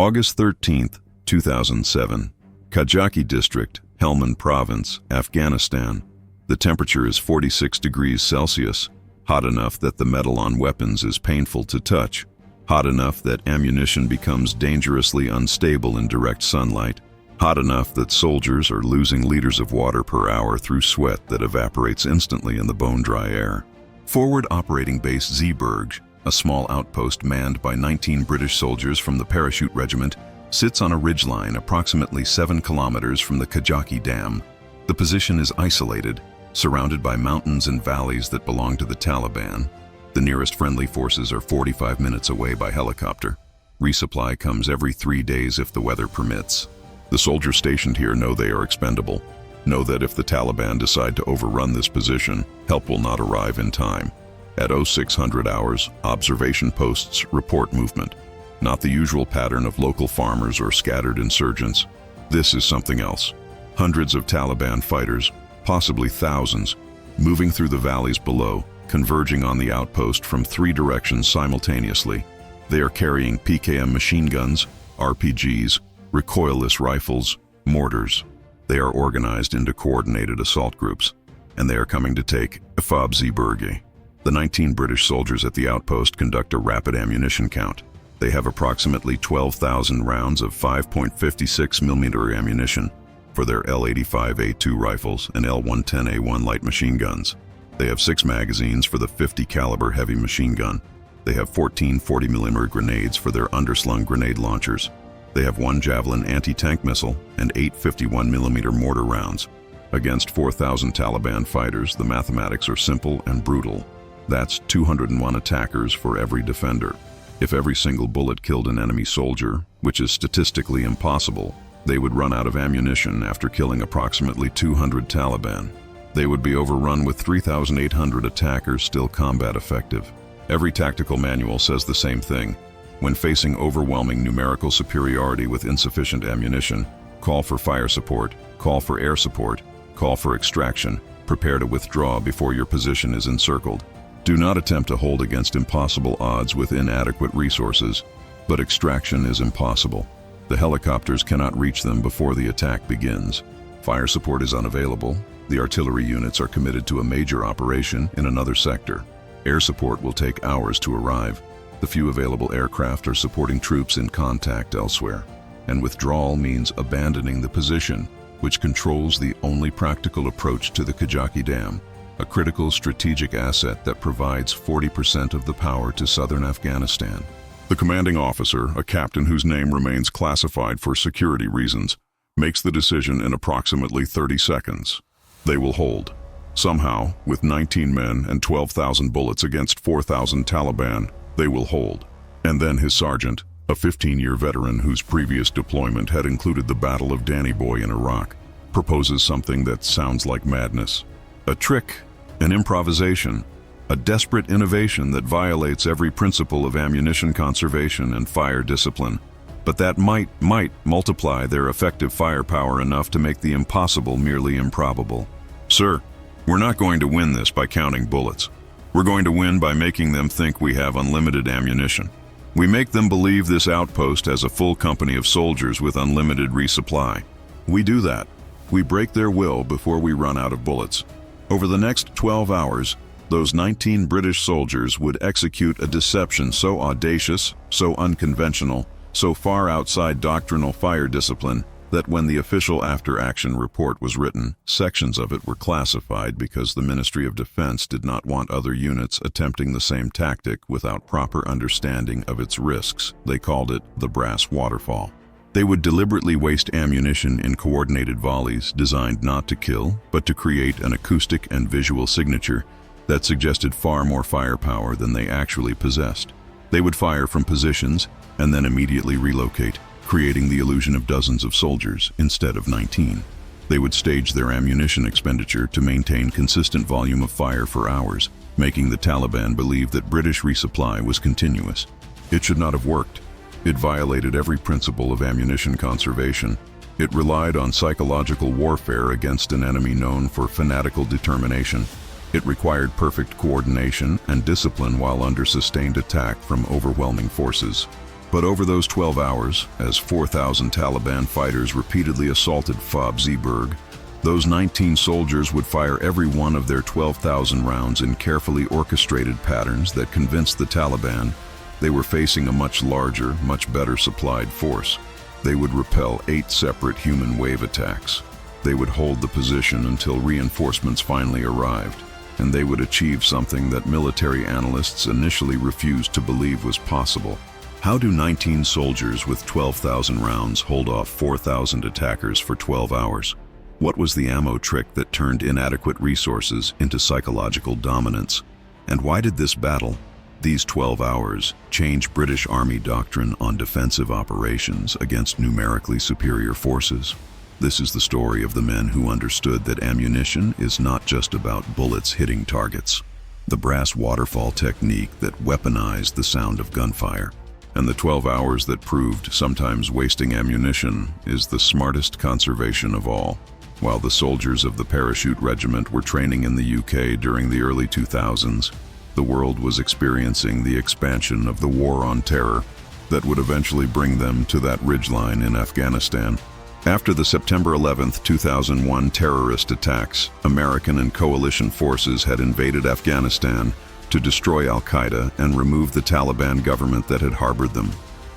August 13, 2007. Kajaki District, Helmand Province, Afghanistan. The temperature is 46 degrees Celsius, hot enough that the metal on weapons is painful to touch, hot enough that ammunition becomes dangerously unstable in direct sunlight, hot enough that soldiers are losing liters of water per hour through sweat that evaporates instantly in the bone-dry air. Forward Operating Base Zeebrugge, a small outpost manned by 19 British soldiers from the Parachute Regiment, sits on a ridgeline approximately 7 kilometers from the Kajaki Dam. The position is isolated, surrounded by mountains and valleys that belong to the Taliban. The nearest friendly forces are 45 minutes away by helicopter. Resupply comes every 3 days if the weather permits. The soldiers stationed here know they are expendable, know that if the Taliban decide to overrun this position, help will not arrive in time. At 0600 hours, observation posts report movement. Not the usual pattern of local farmers or scattered insurgents. This is something else. Hundreds of Taliban fighters, possibly thousands, moving through the valleys below, converging on the outpost from 3 directions simultaneously. They are carrying PKM machine guns, RPGs, recoilless rifles, mortars. They are organized into coordinated assault groups, and they are coming to take Efab Zeebrugge. The 19 British soldiers at the outpost conduct a rapid ammunition count. They have approximately 12,000 rounds of 5.56mm ammunition for their L85A2 rifles and L110A1 light machine guns. They have 6 magazines for the 50 caliber heavy machine gun. They have 14 40mm grenades for their underslung grenade launchers. They have 1 Javelin anti-tank missile and 8 51mm mortar rounds. Against 4,000 Taliban fighters, the mathematics are simple and brutal. That's 201 attackers for every defender. If every single bullet killed an enemy soldier, which is statistically impossible, they would run out of ammunition after killing approximately 200 Taliban. They would be overrun with 3,800 attackers still combat effective. Every tactical manual says the same thing. When facing overwhelming numerical superiority with insufficient ammunition, call for fire support, call for air support, call for extraction, prepare to withdraw before your position is encircled. Do not attempt to hold against impossible odds with inadequate resources, but extraction is impossible. The helicopters cannot reach them before the attack begins. Fire support is unavailable. The artillery units are committed to a major operation in another sector. Air support will take hours to arrive. The few available aircraft are supporting troops in contact elsewhere. And withdrawal means abandoning the position, which controls the only practical approach to the Kajaki Dam, a critical strategic asset that provides 40% of the power to southern Afghanistan. The commanding officer, a captain whose name remains classified for security reasons, makes the decision in approximately 30 seconds. They will hold. Somehow, with 19 men and 12,000 bullets against 4,000 Taliban, they will hold. And then his sergeant, a 15-year veteran whose previous deployment had included the Battle of Danny Boy in Iraq, proposes something that sounds like madness. A trick, an improvisation, a desperate innovation that violates every principle of ammunition conservation and fire discipline, but that might multiply their effective firepower enough to make the impossible merely improbable. Sir, we're not going to win this by counting bullets. We're going to win by making them think we have unlimited ammunition. We make them believe this outpost has a full company of soldiers with unlimited resupply. We do that. We break their will before we run out of bullets. Over the next 12 hours, those 19 British soldiers would execute a deception so audacious, so unconventional, so far outside doctrinal fire discipline, that when the official after-action report was written, sections of it were classified because the Ministry of Defense did not want other units attempting the same tactic without proper understanding of its risks. They called it the brass waterfall. They would deliberately waste ammunition in coordinated volleys designed not to kill, but to create an acoustic and visual signature that suggested far more firepower than they actually possessed. They would fire from positions and then immediately relocate, creating the illusion of dozens of soldiers instead of 19. They would stage their ammunition expenditure to maintain consistent volume of fire for hours, making the Taliban believe that British resupply was continuous. It should not have worked. It violated every principle of ammunition conservation. It relied on psychological warfare against an enemy known for fanatical determination. It required perfect coordination and discipline while under sustained attack from overwhelming forces. But over those 12 hours, as 4,000 Taliban fighters repeatedly assaulted Fabzi-Berg, those 19 soldiers would fire every one of their 12,000 rounds in carefully orchestrated patterns that convinced the Taliban they were facing a much larger, much better supplied force. They would repel 8 separate human wave attacks. They would hold the position until reinforcements finally arrived, and they would achieve something that military analysts initially refused to believe was possible. How do 19 soldiers with 12,000 rounds hold off 4,000 attackers for 12 hours? What was the ammo trick that turned inadequate resources into psychological dominance? And why did this battle, these 12 hours, change British Army doctrine on defensive operations against numerically superior forces? This is the story of the men who understood that ammunition is not just about bullets hitting targets. The brass waterfall technique that weaponized the sound of gunfire. And the 12 hours that proved sometimes wasting ammunition is the smartest conservation of all. While the soldiers of the Parachute Regiment were training in the UK during the early 2000s, the world was experiencing the expansion of the War on Terror that would eventually bring them to that ridgeline in Afghanistan. After the September 11, 2001 terrorist attacks, American and coalition forces had invaded Afghanistan to destroy al-Qaeda and remove the Taliban government that had harbored them.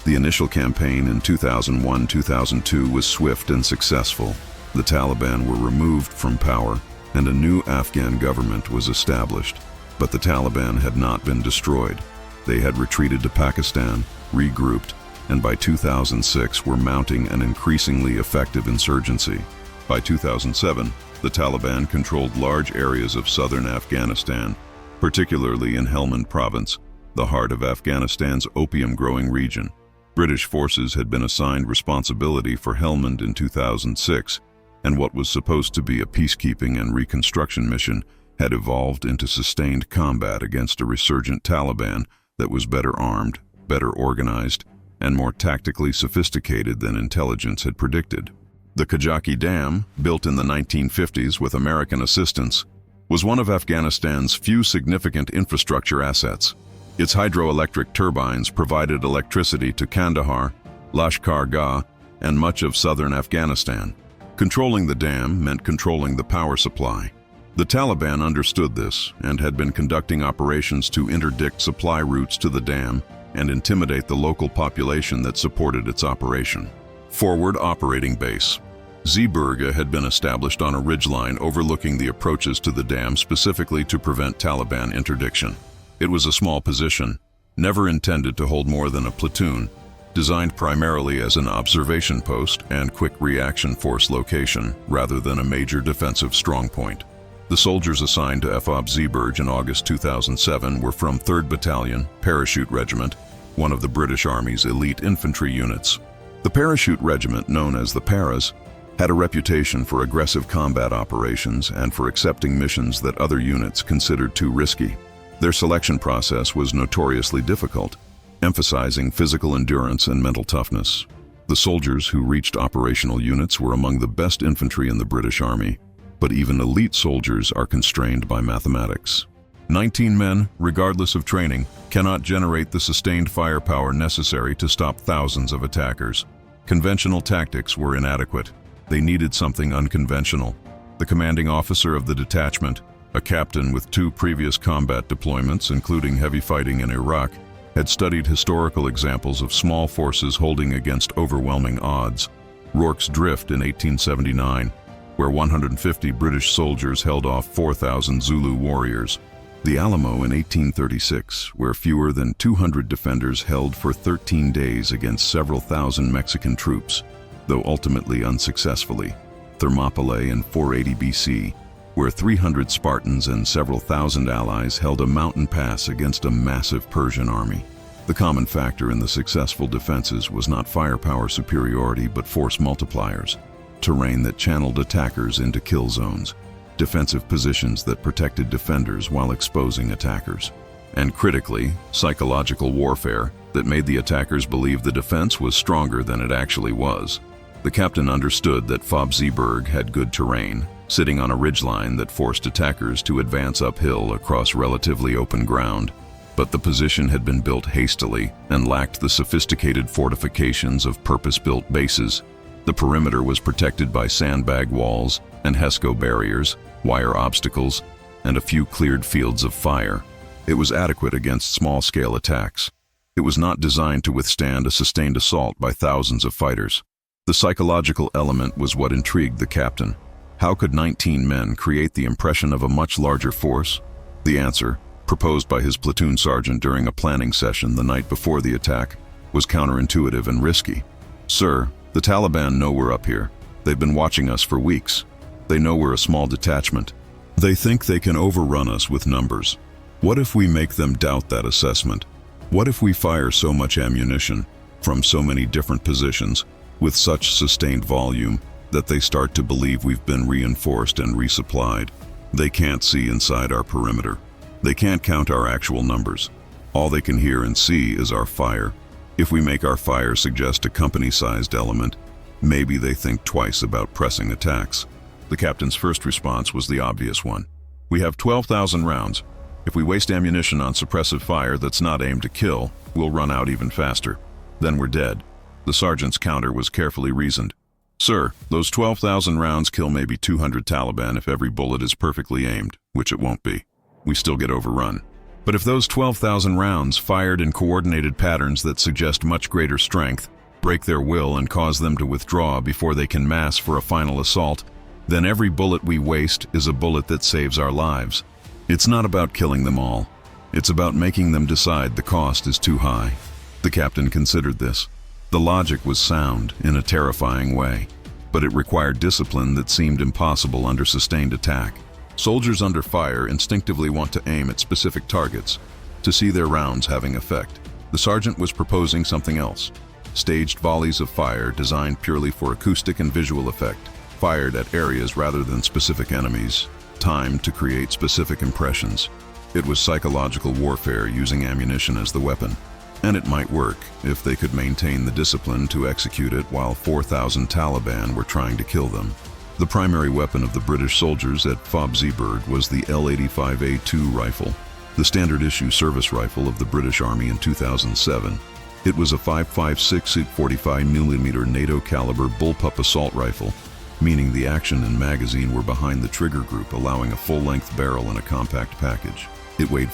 The initial campaign in 2001-2002 was swift and successful. The Taliban were removed from power, and a new Afghan government was established. But the Taliban had not been destroyed. They had retreated to Pakistan, regrouped, and by 2006 were mounting an increasingly effective insurgency. By 2007, the Taliban controlled large areas of southern Afghanistan, particularly in Helmand Province, the heart of Afghanistan's opium-growing region. British forces had been assigned responsibility for Helmand in 2006, and what was supposed to be a peacekeeping and reconstruction mission had evolved into sustained combat against a resurgent Taliban that was better armed, better organized, and more tactically sophisticated than intelligence had predicted. The Kajaki Dam, built in the 1950s with American assistance, was one of Afghanistan's few significant infrastructure assets. Its hydroelectric turbines provided electricity to Kandahar, Lashkar Gah, and much of southern Afghanistan. Controlling the dam meant controlling the power supply. The Taliban understood this and had been conducting operations to interdict supply routes to the dam and intimidate the local population that supported its operation. Forward Operating Base. Zeebrugge had been established on a ridgeline overlooking the approaches to the dam specifically to prevent Taliban interdiction. It was a small position, never intended to hold more than a platoon, designed primarily as an observation post and quick reaction force location rather than a major defensive strongpoint. The soldiers assigned to Fabzi-Berg in August 2007 were from 3rd Battalion, Parachute Regiment, one of the British Army's elite infantry units. The Parachute Regiment, known as the Paras, had a reputation for aggressive combat operations and for accepting missions that other units considered too risky. Their selection process was notoriously difficult, emphasizing physical endurance and mental toughness. The soldiers who reached operational units were among the best infantry in the British Army, but even elite soldiers are constrained by mathematics. 19 men, regardless of training, cannot generate the sustained firepower necessary to stop thousands of attackers. Conventional tactics were inadequate. They needed something unconventional. The commanding officer of the detachment, a captain with 2 previous combat deployments, including heavy fighting in Iraq, had studied historical examples of small forces holding against overwhelming odds. Rorke's Drift in 1879, where 150 British soldiers held off 4,000 Zulu warriors. The Alamo in 1836, where fewer than 200 defenders held for 13 days against several thousand Mexican troops, though ultimately unsuccessfully. Thermopylae in 480 BC, where 300 Spartans and several thousand allies held a mountain pass against a massive Persian army. The common factor in the successful defenses was not firepower superiority but force multipliers, terrain that channeled attackers into kill zones, defensive positions that protected defenders while exposing attackers, and critically, psychological warfare that made the attackers believe the defense was stronger than it actually was. The captain understood that Fabzi-Berg had good terrain, sitting on a ridgeline that forced attackers to advance uphill across relatively open ground. But the position had been built hastily and lacked the sophisticated fortifications of purpose-built bases. The perimeter was protected by sandbag walls and HESCO barriers, wire obstacles, and a few cleared fields of fire. It was adequate against small-scale attacks. It was not designed to withstand a sustained assault by thousands of fighters. The psychological element was what intrigued the captain. How could 19 men create the impression of a much larger force? The answer, proposed by his platoon sergeant during a planning session the night before the attack, was counterintuitive and risky. "Sir, the Taliban know we're up here. They've been watching us for weeks. They know we're a small detachment. They think they can overrun us with numbers. What if we make them doubt that assessment? What if we fire so much ammunition from so many different positions with such sustained volume that they start to believe we've been reinforced and resupplied? They can't see inside our perimeter. They can't count our actual numbers. All they can hear and see is our fire. If we make our fire suggest a company-sized element, maybe they think twice about pressing attacks." The captain's first response was the obvious one. "We have 12,000 rounds. If we waste ammunition on suppressive fire that's not aimed to kill, we'll run out even faster. Then we're dead." The sergeant's counter was carefully reasoned. "Sir, those 12,000 rounds kill maybe 200 Taliban if every bullet is perfectly aimed, which it won't be. We still get overrun. But if those 12,000 rounds, fired in coordinated patterns that suggest much greater strength, break their will and cause them to withdraw before they can mass for a final assault, then every bullet we waste is a bullet that saves our lives. It's not about killing them all. It's about making them decide the cost is too high." The captain considered this. The logic was sound in a terrifying way, but it required discipline that seemed impossible under sustained attack. Soldiers under fire instinctively want to aim at specific targets, to see their rounds having effect. The sergeant was proposing something else. Staged volleys of fire designed purely for acoustic and visual effect, fired at areas rather than specific enemies, timed to create specific impressions. It was psychological warfare using ammunition as the weapon. And it might work if they could maintain the discipline to execute it while 4,000 Taliban were trying to kill them. The primary weapon of the British soldiers at FOB Zeeburg was the L85A2 rifle, the standard-issue service rifle of the British Army in 2007. It was a 5.56 45mm NATO-caliber bullpup assault rifle, meaning the action and magazine were behind the trigger group, allowing a full-length barrel in a compact package. It weighed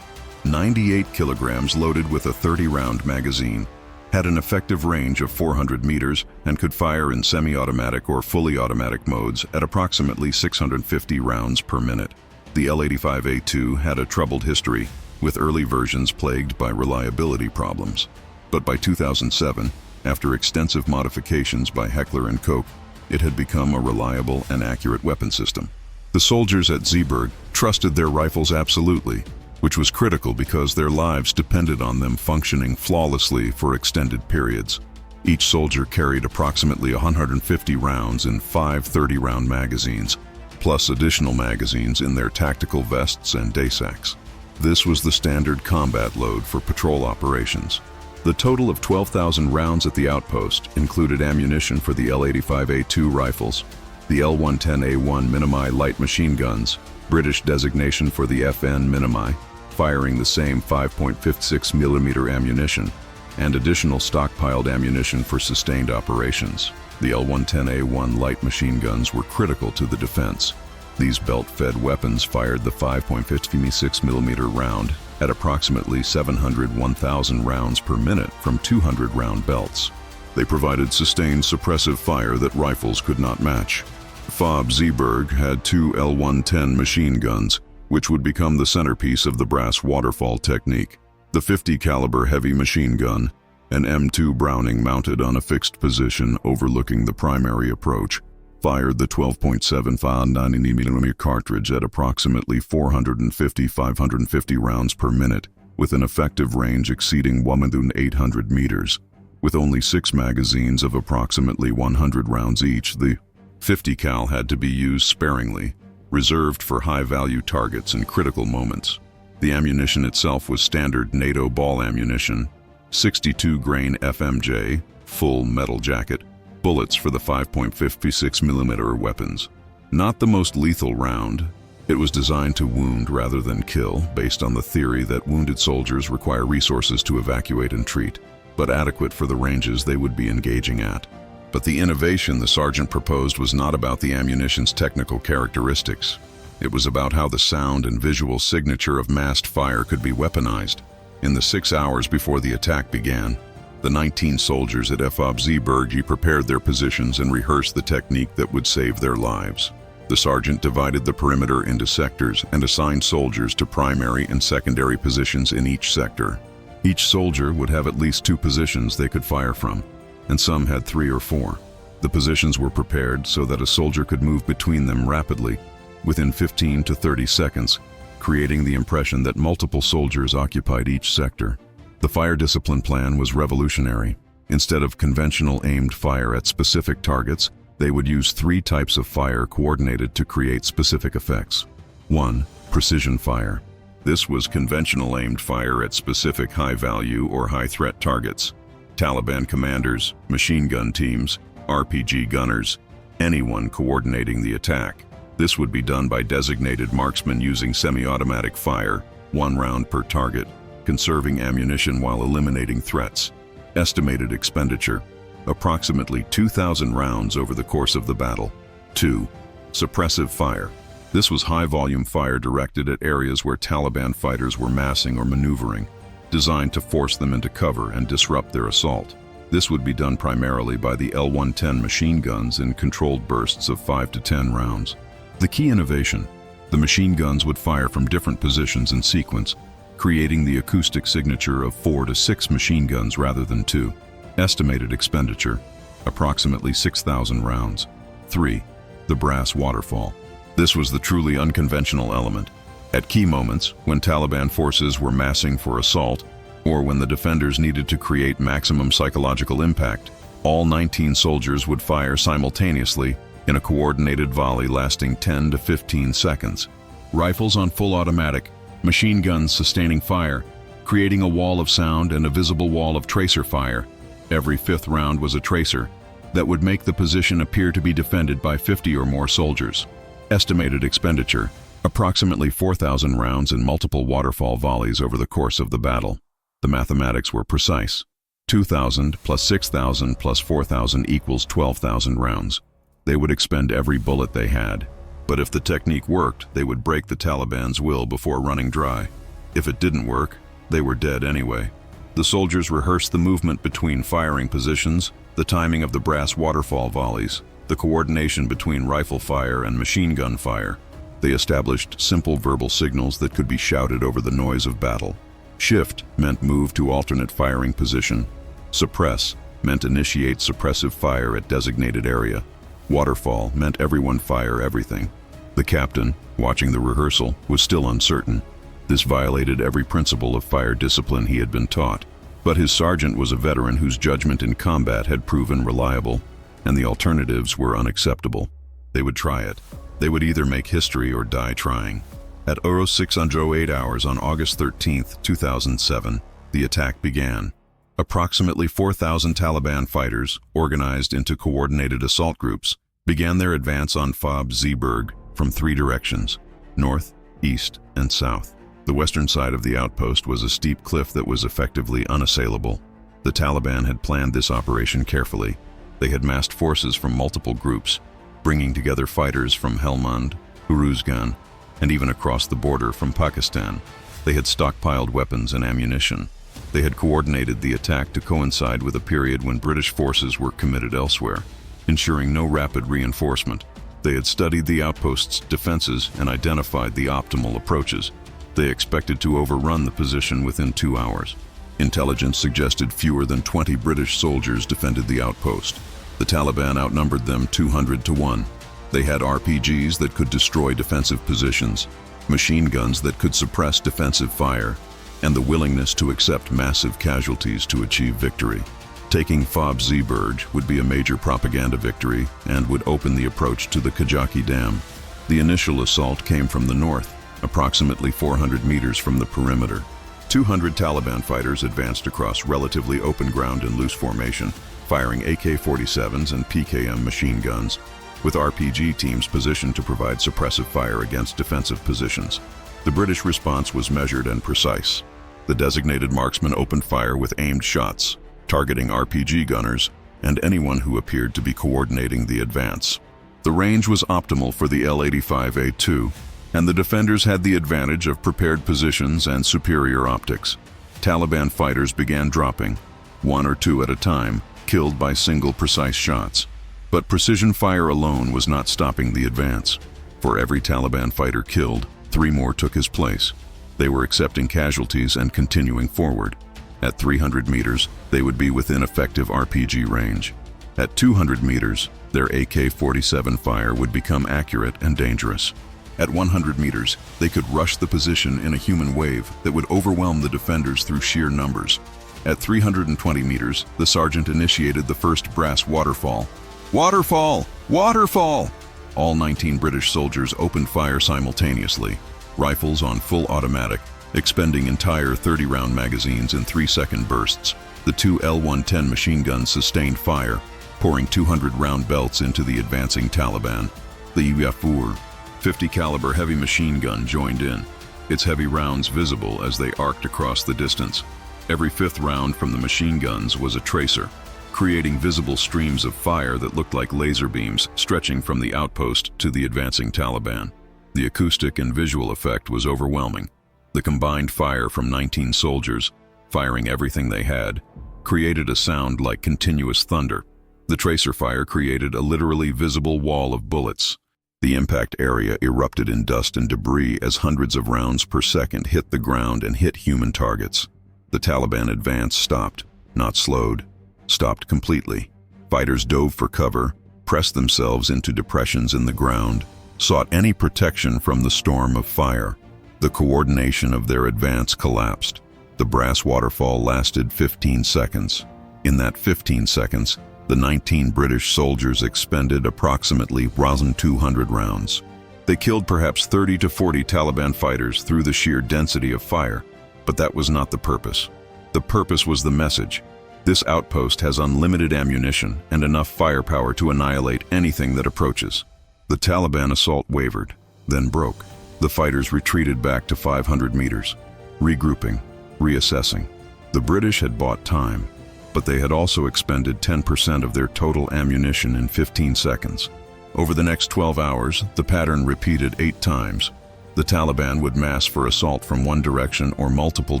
98 kilograms loaded with a 30-round magazine, had an effective range of 400 meters, and could fire in semi-automatic or fully automatic modes at approximately 650 rounds per minute. The L85A2 had a troubled history, with early versions plagued by reliability problems. But by 2007, after extensive modifications by Heckler & Koch, it had become a reliable and accurate weapon system. The soldiers at Zeeburg trusted their rifles absolutely, which was critical because their lives depended on them functioning flawlessly for extended periods. Each soldier carried approximately 150 rounds in 5 30-round magazines, plus additional magazines in their tactical vests and day sacks. This was the standard combat load for patrol operations. The total of 12,000 rounds at the outpost included ammunition for the L85A2 rifles, the L110A1 Minimi light machine guns, British designation for the FN Minimi, firing the same 5.56mm ammunition, and additional stockpiled ammunition for sustained operations. The L110A1 light machine guns were critical to the defense. These belt-fed weapons fired the 5.56mm round at approximately 1,000 rounds per minute from 200-round belts. They provided sustained suppressive fire that rifles could not match. FOB Zeeburg had 2 L110 machine guns, which would become the centerpiece of the brass waterfall technique. The 50 caliber heavy machine gun, an M2 Browning mounted on a fixed position overlooking the primary approach, fired the 12.75 90mm cartridge at approximately 450-550 rounds per minute, with an effective range exceeding 1,800 meters. With only 6 magazines of approximately 100 rounds each, the 50 cal had to be used sparingly, reserved for high-value targets and critical moments. The ammunition itself was standard NATO ball ammunition, 62-grain FMJ, full metal jacket, bullets for the 5.56mm weapons. Not the most lethal round, It was designed to wound rather than kill, based on the theory that wounded soldiers require resources to evacuate and treat, but adequate for the ranges they would be engaging at. But the innovation the sergeant proposed was not about the ammunition's technical characteristics. It was about how the sound and visual signature of massed fire could be weaponized. In the 6 hours before the attack began, the 19 soldiers at FOB Zeebrugge prepared their positions and rehearsed the technique that would save their lives. The sergeant divided the perimeter into sectors and assigned soldiers to primary and secondary positions in each sector. Each soldier would have at least 2 positions they could fire from, and some had 3 or 4. The positions were prepared so that a soldier could move between them rapidly, within 15 to 30 seconds, creating the impression that multiple soldiers occupied each sector. The fire discipline plan was revolutionary. Instead of conventional aimed fire at specific targets, they would use 3 types of fire coordinated to create specific effects. 1. Precision fire. This was conventional aimed fire at specific high-value or high-threat targets. Taliban commanders, machine gun teams, RPG gunners, anyone coordinating the attack. This would be done by designated marksmen using semi-automatic fire, 1 round per target, conserving ammunition while eliminating threats. Estimated expenditure: approximately 2,000 rounds over the course of the battle. 2. Suppressive fire. This was high-volume fire directed at areas where Taliban fighters were massing or maneuvering, designed to force them into cover and disrupt their assault. This would be done primarily by the L-110 machine guns in controlled bursts of 5 to 10 rounds. The key innovation: the machine guns would fire from different positions in sequence, creating the acoustic signature of 4 to 6 machine guns rather than 2. Estimated expenditure: approximately 6,000 rounds. 3. The brass waterfall. This was the truly unconventional element. At key moments, when Taliban forces were massing for assault, or when the defenders needed to create maximum psychological impact, all 19 soldiers would fire simultaneously in a coordinated volley lasting 10 to 15 seconds. Rifles on full automatic, machine guns sustaining fire, creating a wall of sound and a visible wall of tracer fire. Every 5th round was a tracer that would make the position appear to be defended by 50 or more soldiers. Estimated expenditure: approximately 4,000 rounds in multiple waterfall volleys over the course of the battle. The mathematics were precise. 2,000 plus 6,000 plus 4,000 equals 12,000 rounds. They would expend every bullet they had. But if the technique worked, they would break the Taliban's will before running dry. If it didn't work, they were dead anyway. The soldiers rehearsed the movement between firing positions, the timing of the brass waterfall volleys, the coordination between rifle fire and machine gun fire. They established simple verbal signals that could be shouted over the noise of battle. Shift meant move to alternate firing position. Suppress meant initiate suppressive fire at designated area. Waterfall meant everyone fire everything. The captain, watching the rehearsal, was still uncertain. This violated every principle of fire discipline he had been taught. But his sergeant was a veteran whose judgment in combat had proven reliable, and the alternatives were unacceptable. They would try it. They would either make history or die trying. At 06:08 hours on August 13, 2007, the attack began. Approximately 4,000 Taliban fighters, organized into coordinated assault groups, began their advance on FOB Zeebrugge from 3 directions: north, east, and south. The western side of the outpost was a steep cliff that was effectively unassailable. The Taliban had planned this operation carefully. They had massed forces from multiple groups, bringing together fighters from Helmand, Uruzgan, and even across the border from Pakistan. They had stockpiled weapons and ammunition. They had coordinated the attack to coincide with a period when British forces were committed elsewhere, ensuring no rapid reinforcement. They had studied the outpost's defenses and identified the optimal approaches. They expected to overrun the position within 2 hours. Intelligence suggested fewer than 20 British soldiers defended the outpost. The Taliban outnumbered them 200 to 1. They had RPGs that could destroy defensive positions, machine guns that could suppress defensive fire, and the willingness to accept massive casualties to achieve victory. Taking FOB Zeebrugge would be a major propaganda victory and would open the approach to the Kajaki Dam. The initial assault came from the north, approximately 400 meters from the perimeter. 200 Taliban fighters advanced across relatively open ground in loose formation, firing AK-47s and PKM machine guns. with RPG teams positioned to provide suppressive fire against defensive positions. The British response was measured and precise. The designated marksman opened fire with aimed shots, targeting RPG gunners and anyone who appeared to be coordinating the advance. The range was optimal for the L-85A2, and the defenders had the advantage of prepared positions and superior optics. Taliban fighters began dropping, one or two at a time, killed by single precise shots. But precision fire alone was not stopping the advance. For every Taliban fighter killed, 3 more took his place. They were accepting casualties and continuing forward. At 300 meters, they would be within effective RPG range. At 200 meters, their AK-47 fire would become accurate and dangerous. At 100 meters, they could rush the position in a human wave that would overwhelm the defenders through sheer numbers. At 320 meters, the sergeant initiated the first brass waterfall. Waterfall! Waterfall! All 19 British soldiers opened fire simultaneously, rifles on full automatic, expending entire 30-round magazines in 3-second bursts. The 2 L-110 machine guns sustained fire, pouring 200-round belts into the advancing Taliban. The Yafur 50 caliber heavy machine gun joined in, its heavy rounds visible as they arced across the distance. Every 5th round from the machine guns was a tracer, creating visible streams of fire that looked like laser beams stretching from the outpost to the advancing Taliban. The acoustic and visual effect was overwhelming. The combined fire from 19 soldiers, firing everything they had, created a sound like continuous thunder. The tracer fire created a literally visible wall of bullets. The impact area erupted in dust and debris as hundreds of rounds per second hit the ground and hit human targets. The Taliban advance stopped, not slowed, stopped completely. Fighters dove for cover, pressed themselves into depressions in the ground, sought any protection from the storm of fire. The coordination of their advance collapsed. The brass waterfall lasted 15 seconds. In that 15 seconds, the 19 British soldiers expended approximately 1,200 rounds. They killed perhaps 30 to 40 Taliban fighters through the sheer density of fire, but that was not the purpose. The purpose was the message. This outpost has unlimited ammunition and enough firepower to annihilate anything that approaches. The Taliban assault wavered, then broke. The fighters retreated back to 500 meters, regrouping, reassessing. The British had bought time, but they had also expended 10% of their total ammunition in 15 seconds. Over the next 12 hours, the pattern repeated 8 times. The Taliban would mass for assault from one direction or multiple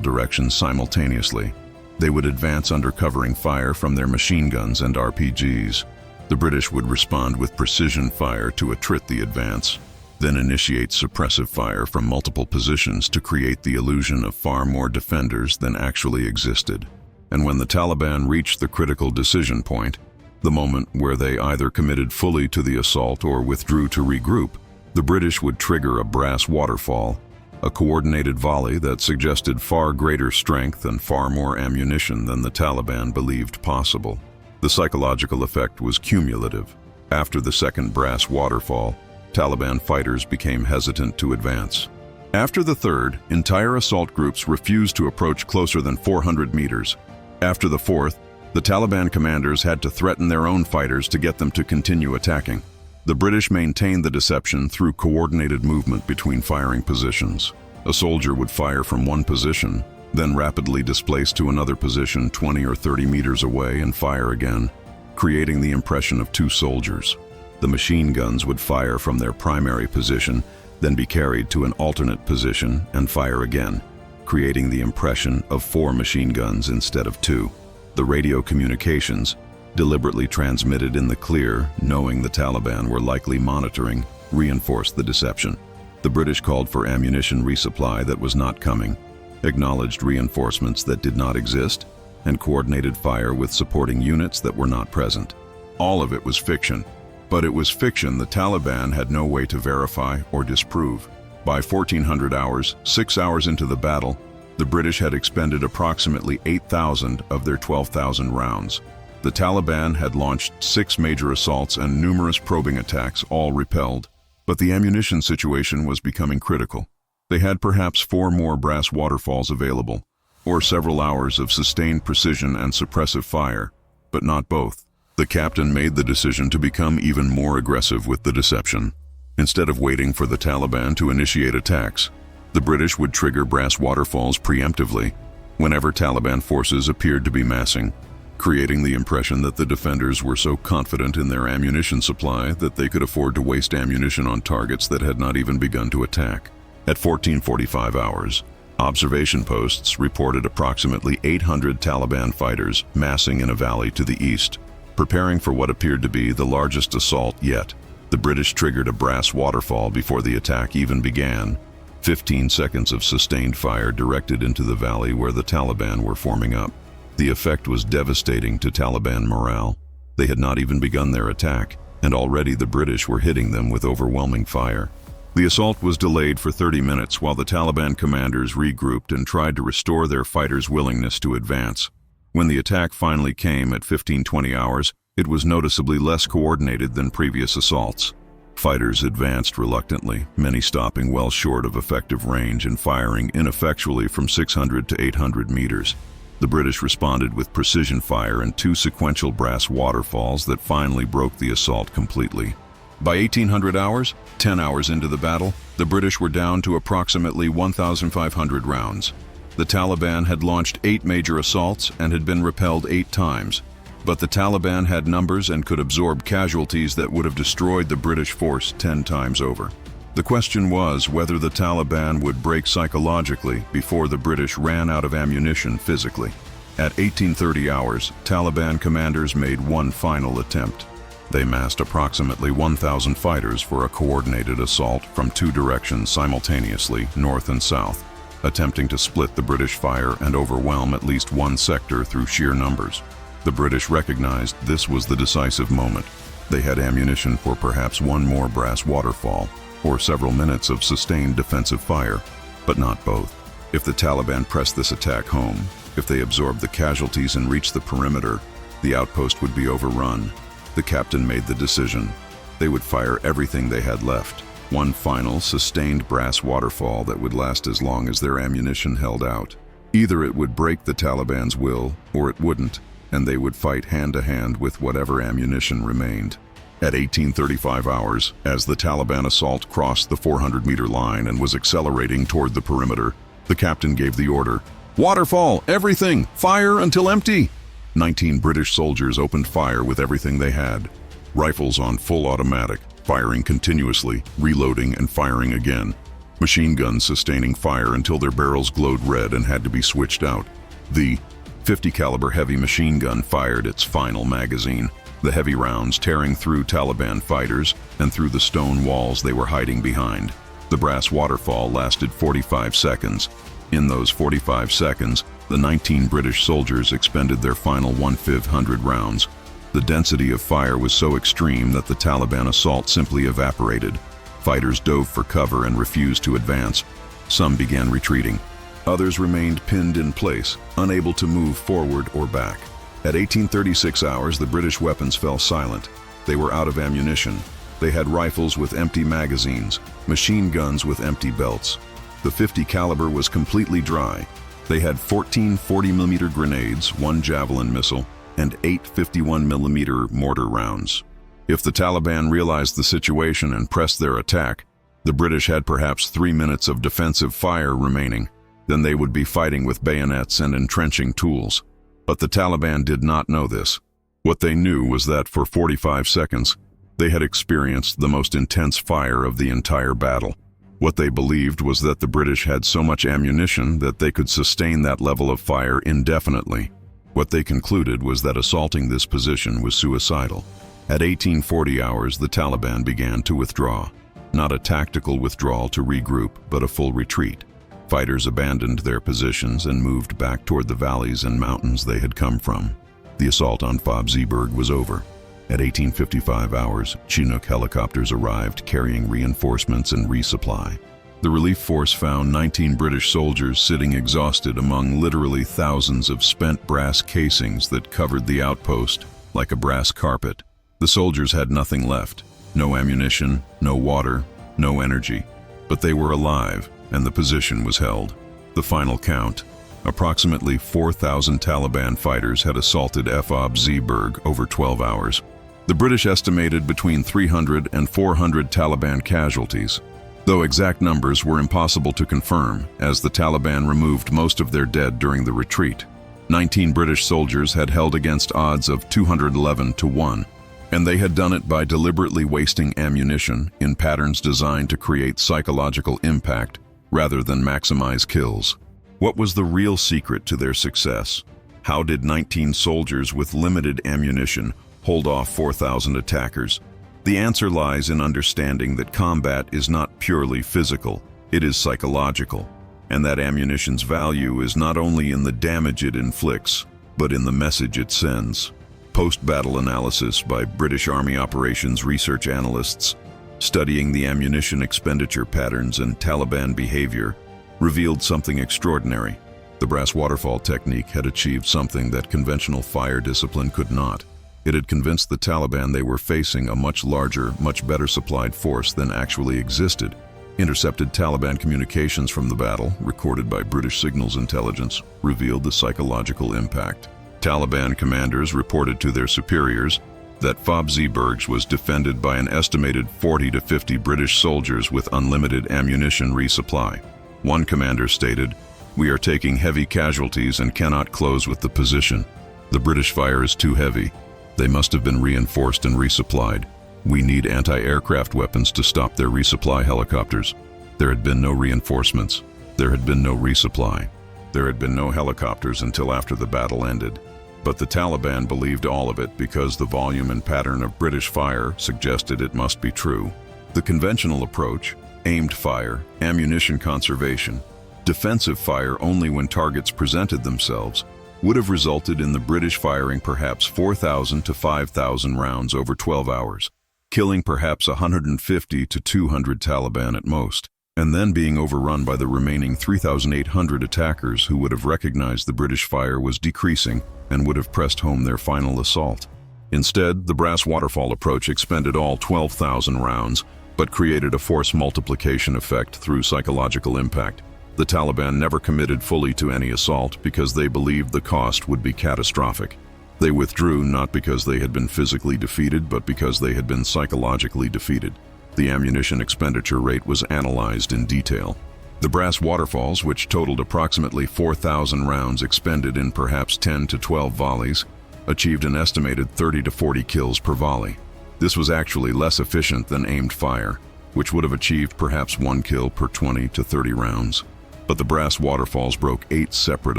directions simultaneously. They would advance under covering fire from their machine guns and RPGs. The British would respond with precision fire to attrit the advance, then initiate suppressive fire from multiple positions to create the illusion of far more defenders than actually existed. And when the Taliban reached the critical decision point, the moment where they either committed fully to the assault or withdrew to regroup, the British would trigger a brass waterfall, a coordinated volley that suggested far greater strength and far more ammunition than the Taliban believed possible. The psychological effect was cumulative. After the second brass waterfall, Taliban fighters became hesitant to advance. After the third, entire assault groups refused to approach closer than 400 meters. After the fourth, the Taliban commanders had to threaten their own fighters to get them to continue attacking. The British maintained the deception through coordinated movement between firing positions. A soldier would fire from one position, then rapidly displace to another position 20 or 30 meters away and fire again, creating the impression of 2 soldiers. The machine guns would fire from their primary position, then be carried to an alternate position and fire again, creating the impression of 4 machine guns instead of 2. The radio communications, deliberately transmitted in the clear, knowing the Taliban were likely monitoring, reinforced the deception. The British called for ammunition resupply that was not coming, acknowledged reinforcements that did not exist, and coordinated fire with supporting units that were not present. All of it was fiction, but it was fiction the Taliban had no way to verify or disprove. By 1400 hours, 6 hours into the battle, the British had expended approximately 8,000 of their 12,000 rounds. The Taliban had launched 6 major assaults and numerous probing attacks, all repelled. But the ammunition situation was becoming critical. They had perhaps 4 more brass waterfalls available, or several hours of sustained precision and suppressive fire, but not both. The captain made the decision to become even more aggressive with the deception. Instead of waiting for the Taliban to initiate attacks, the British would trigger brass waterfalls preemptively whenever Taliban forces appeared to be massing, creating the impression that the defenders were so confident in their ammunition supply that they could afford to waste ammunition on targets that had not even begun to attack. At 14:45 hours, observation posts reported approximately 800 Taliban fighters massing in a valley to the east, preparing for what appeared to be the largest assault yet. The British triggered a brass waterfall before the attack even began. 15 seconds of sustained fire directed into the valley where the Taliban were forming up. The effect was devastating to Taliban morale. They had not even begun their attack, and already the British were hitting them with overwhelming fire. The assault was delayed for 30 minutes while the Taliban commanders regrouped and tried to restore their fighters' willingness to advance. When the attack finally came at 15:20 hours, it was noticeably less coordinated than previous assaults. Fighters advanced reluctantly, many stopping well short of effective range and firing ineffectually from 600 to 800 meters. The British responded with precision fire and 2 sequential brass waterfalls that finally broke the assault completely. By 1800 hours, 10 hours into the battle, the British were down to approximately 1,500 rounds. The Taliban had launched 8 major assaults and had been repelled 8 times. But the Taliban had numbers and could absorb casualties that would have destroyed the British force 10 times over. The question was whether the Taliban would break psychologically before the British ran out of ammunition physically. At 18:30 hours, Taliban commanders made one final attempt. They massed approximately 1,000 fighters for a coordinated assault from 2 directions simultaneously, north and south, attempting to split the British fire and overwhelm at least one sector through sheer numbers. The British recognized this was the decisive moment. They had ammunition for perhaps one more brass waterfall, or several minutes of sustained defensive fire, but not both. If the Taliban pressed this attack home, if they absorbed the casualties and reached the perimeter, the outpost would be overrun. The captain made the decision. They would fire everything they had left. One final, sustained brass waterfall that would last as long as their ammunition held out. Either it would break the Taliban's will, or it wouldn't, and they would fight hand-to-hand with whatever ammunition remained. At 18:35 hours, as the Taliban assault crossed the 400-meter line and was accelerating toward the perimeter, the captain gave the order, "Waterfall, everything! Fire until empty!" 19 British soldiers opened fire with everything they had. Rifles on full automatic, firing continuously, reloading and firing again. Machine guns sustaining fire until their barrels glowed red and had to be switched out. The 50 caliber heavy machine gun fired its final magazine, the heavy rounds tearing through Taliban fighters and through the stone walls they were hiding behind. The brass waterfall lasted 45 seconds. In those 45 seconds, the 19 British soldiers expended their final 1/500 rounds. The density of fire was so extreme that the Taliban assault simply evaporated. Fighters dove for cover and refused to advance. Some began retreating. Others remained pinned in place, unable to move forward or back. At 18:36 hours, the British weapons fell silent. They were out of ammunition. They had rifles with empty magazines, machine guns with empty belts. The 50 caliber was completely dry. They had 14 40mm grenades, 1 Javelin missile, and 8 51mm mortar rounds. If the Taliban realized the situation and pressed their attack, the British had perhaps 3 minutes of defensive fire remaining. Then they would be fighting with bayonets and entrenching tools. But the Taliban did not know this. What they knew was that for 45 seconds, they had experienced the most intense fire of the entire battle. What they believed was that the British had so much ammunition that they could sustain that level of fire indefinitely. What they concluded was that assaulting this position was suicidal. At 18:40 hours, the Taliban began to withdraw. Not a tactical withdrawal to regroup, but a full retreat. Fighters abandoned their positions and moved back toward the valleys and mountains they had come from. The assault on Fabziburg was over. At 18:55 hours, Chinook helicopters arrived carrying reinforcements and resupply. The relief force found 19 British soldiers sitting exhausted among literally thousands of spent brass casings that covered the outpost like a brass carpet. The soldiers had nothing left. No ammunition, no water, no energy. But they were alive, and the position was held. The final count, Approximately 4,000 Taliban fighters had assaulted Fob Zeeburg over 12 hours. The British estimated between 300 and 400 Taliban casualties, though exact numbers were impossible to confirm, as the Taliban removed most of their dead during the retreat. 19 British soldiers had held against odds of 211 to 1, and they had done it by deliberately wasting ammunition in patterns designed to create psychological impact rather than maximize kills. What was the real secret to their success? How did 19 soldiers with limited ammunition hold off 4,000 attackers? The answer lies in understanding that combat is not purely physical, it is psychological, and that ammunition's value is not only in the damage it inflicts, but in the message it sends. Post-battle analysis by British Army operations research analysts studying the ammunition expenditure patterns and Taliban behavior revealed something extraordinary. The brass waterfall technique had achieved something that conventional fire discipline could not. It had convinced the Taliban they were facing a much larger, much better supplied force than actually existed. Intercepted Taliban communications from the battle, recorded by British signals intelligence, revealed the psychological impact. Taliban commanders reported to their superiors that Fob Zeeburg was defended by an estimated 40 to 50 British soldiers with unlimited ammunition resupply. One commander stated, "We are taking heavy casualties and cannot close with the position. The British fire is too heavy. They must have been reinforced and resupplied. We need anti-aircraft weapons to stop their resupply helicopters." There had been no reinforcements. There had been no resupply. There had been no helicopters until after the battle ended. But the Taliban believed all of it because the volume and pattern of British fire suggested it must be true. The conventional approach, aimed fire, ammunition conservation, defensive fire only when targets presented themselves, would have resulted in the British firing perhaps 4,000 to 5,000 rounds over 12 hours, killing perhaps 150 to 200 Taliban at most, and then being overrun by the remaining 3,800 attackers who would have recognized the British fire was decreasing and would have pressed home their final assault. Instead, the brass waterfall approach expended all 12,000 rounds, but created a force multiplication effect through psychological impact. The Taliban never committed fully to any assault because they believed the cost would be catastrophic. They withdrew not because they had been physically defeated, but because they had been psychologically defeated. The ammunition expenditure rate was analyzed in detail. The brass waterfalls, which totaled approximately 4,000 rounds expended in perhaps 10 to 12 volleys, achieved an estimated 30 to 40 kills per volley. This was actually less efficient than aimed fire, which would have achieved perhaps 1 kill per 20 to 30 rounds. But the brass waterfalls broke 8 separate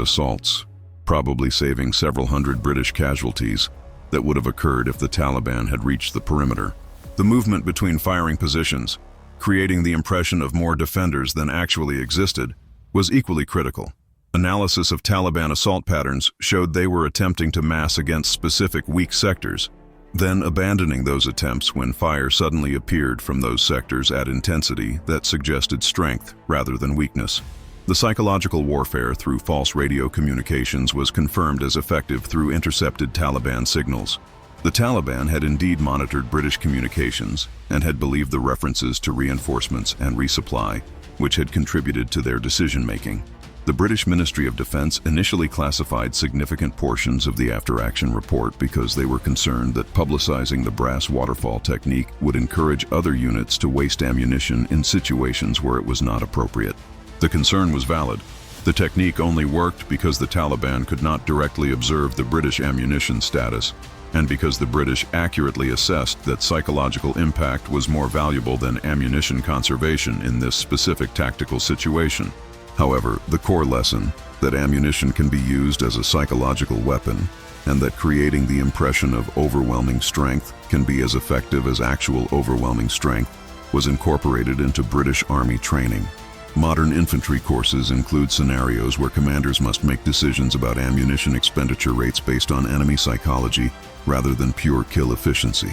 assaults, probably saving several hundred British casualties that would have occurred if the Taliban had reached the perimeter. The movement between firing positions, creating the impression of more defenders than actually existed, was equally critical. Analysis of Taliban assault patterns showed they were attempting to mass against specific weak sectors, then abandoning those attempts when fire suddenly appeared from those sectors at intensity that suggested strength rather than weakness. The psychological warfare through false radio communications was confirmed as effective through intercepted Taliban signals. The Taliban had indeed monitored British communications and had believed the references to reinforcements and resupply, which had contributed to their decision-making. The British Ministry of Defence initially classified significant portions of the after-action report because they were concerned that publicizing the brass waterfall technique would encourage other units to waste ammunition in situations where it was not appropriate. The concern was valid. The technique only worked because the Taliban could not directly observe the British ammunition status, and because the British accurately assessed that psychological impact was more valuable than ammunition conservation in this specific tactical situation. However, the core lesson, that ammunition can be used as a psychological weapon, and that creating the impression of overwhelming strength can be as effective as actual overwhelming strength, was incorporated into British Army training. Modern infantry courses include scenarios where commanders must make decisions about ammunition expenditure rates based on enemy psychology rather than pure kill efficiency.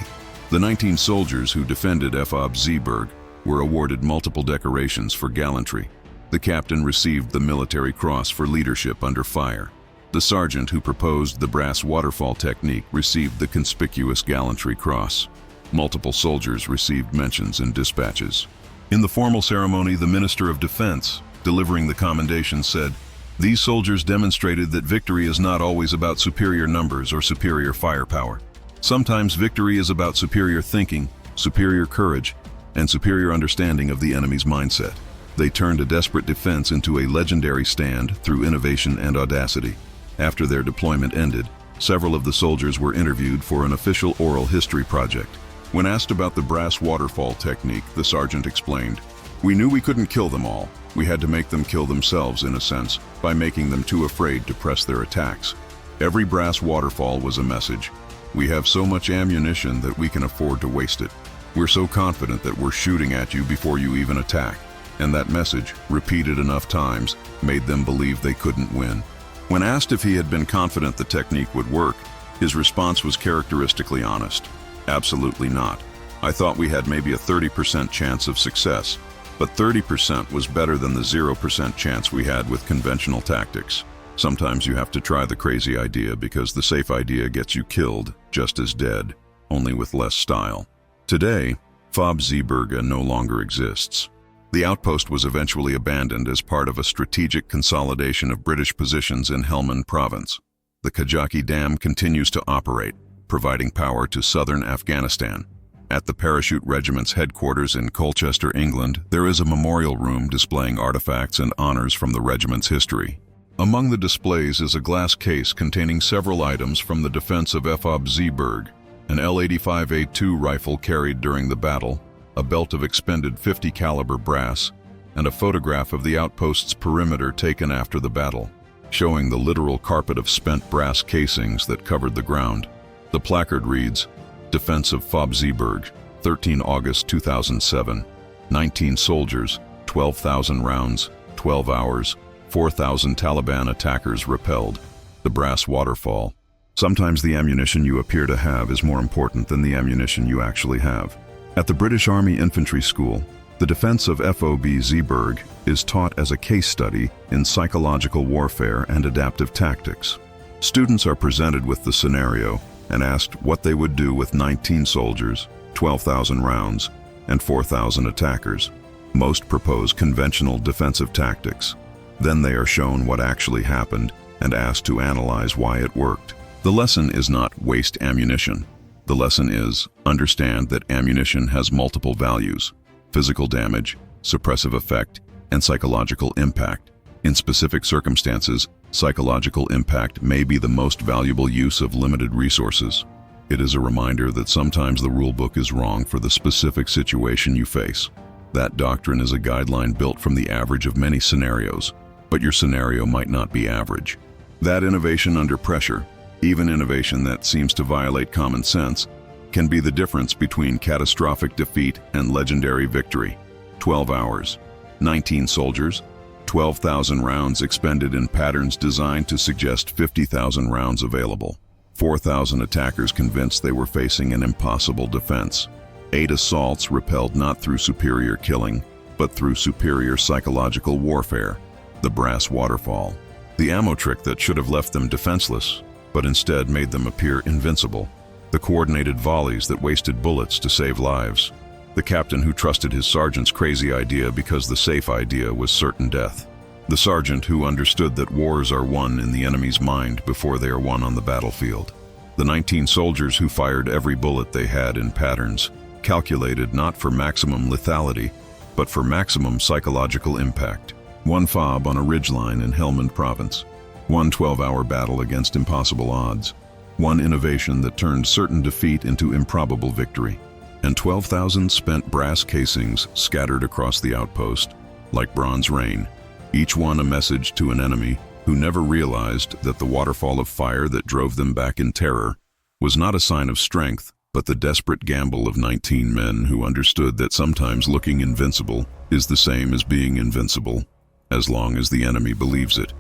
The 19 soldiers who defended Fob Zeeburg were awarded multiple decorations for gallantry. The captain received the Military Cross for leadership under fire. The sergeant who proposed the brass waterfall technique received the Conspicuous Gallantry Cross. Multiple soldiers received mentions in dispatches. In the formal ceremony, the Minister of Defense, delivering the commendation, said, These soldiers demonstrated that victory is not always about superior numbers or superior firepower. Sometimes victory is about superior thinking, superior courage, and superior understanding of the enemy's mindset. They turned a desperate defense into a legendary stand through innovation and audacity. After their deployment ended, several of the soldiers were interviewed for an official oral history project. When asked about the brass waterfall technique, the sergeant explained, "We knew we couldn't kill them all. We had to make them kill themselves, in a sense, by making them too afraid to press their attacks. Every brass waterfall was a message. We have so much ammunition that we can afford to waste it. We're so confident that we're shooting at you before you even attack." And that message, repeated enough times, made them believe they couldn't win. When asked if he had been confident the technique would work, his response was characteristically honest. "Absolutely not. I thought we had maybe a 30% chance of success, but 30% was better than the 0% chance we had with conventional tactics. Sometimes you have to try the crazy idea because the safe idea gets you killed just as dead, only with less style." Today, FOB Zeebrugge no longer exists. The outpost was eventually abandoned as part of a strategic consolidation of British positions in Helmand Province. The Kajaki Dam continues to operate, providing power to southern Afghanistan. At the Parachute Regiment's headquarters in Colchester, England, there is a memorial room displaying artifacts and honors from the regiment's history. Among the displays is a glass case containing several items from the defense of FOB Zeebrugge, an L85A2 rifle carried during the battle, a belt of expended .50 caliber brass, and a photograph of the outpost's perimeter taken after the battle, showing the literal carpet of spent brass casings that covered the ground. The placard reads, "Defense of FOB Zeebrugge, 13 August 2007, 19 soldiers, 12,000 rounds, 12 hours, 4,000 Taliban attackers repelled. The brass waterfall. Sometimes the ammunition you appear to have is more important than the ammunition you actually have." At the British Army Infantry School, the defense of FOB Zeebrugge is taught as a case study in psychological warfare and adaptive tactics. Students are presented with the scenario and asked what they would do with 19 soldiers, 12,000 rounds, and 4,000 attackers. Most propose conventional defensive tactics. Then they are shown what actually happened and asked to analyze why it worked. The lesson is not waste ammunition. The lesson is understand that ammunition has multiple values: physical damage, suppressive effect, and psychological impact. In specific circumstances, psychological impact may be the most valuable use of limited resources. It is a reminder that sometimes the rulebook is wrong for the specific situation you face. That doctrine is a guideline built from the average of many scenarios, but your scenario might not be average. That innovation under pressure, even innovation that seems to violate common sense, can be the difference between catastrophic defeat and legendary victory. 12 hours, 19 soldiers, 12,000 rounds expended in patterns designed to suggest 50,000 rounds available. 4,000 attackers convinced they were facing an impossible defense. 8 assaults repelled not through superior killing, but through superior psychological warfare. The brass waterfall. The ammo trick that should have left them defenseless, but instead made them appear invincible. The coordinated volleys that wasted bullets to save lives. The captain who trusted his sergeant's crazy idea because the safe idea was certain death. The sergeant who understood that wars are won in the enemy's mind before they are won on the battlefield. The 19 soldiers who fired every bullet they had in patterns, calculated not for maximum lethality, but for maximum psychological impact. One FOB on a ridgeline in Helmand Province. One 12-hour battle against impossible odds. One innovation that turned certain defeat into improbable victory. And 12,000 spent brass casings scattered across the outpost, like bronze rain. Each one a message to an enemy who never realized that the waterfall of fire that drove them back in terror was not a sign of strength, but the desperate gamble of 19 men who understood that sometimes looking invincible is the same as being invincible, as long as the enemy believes it.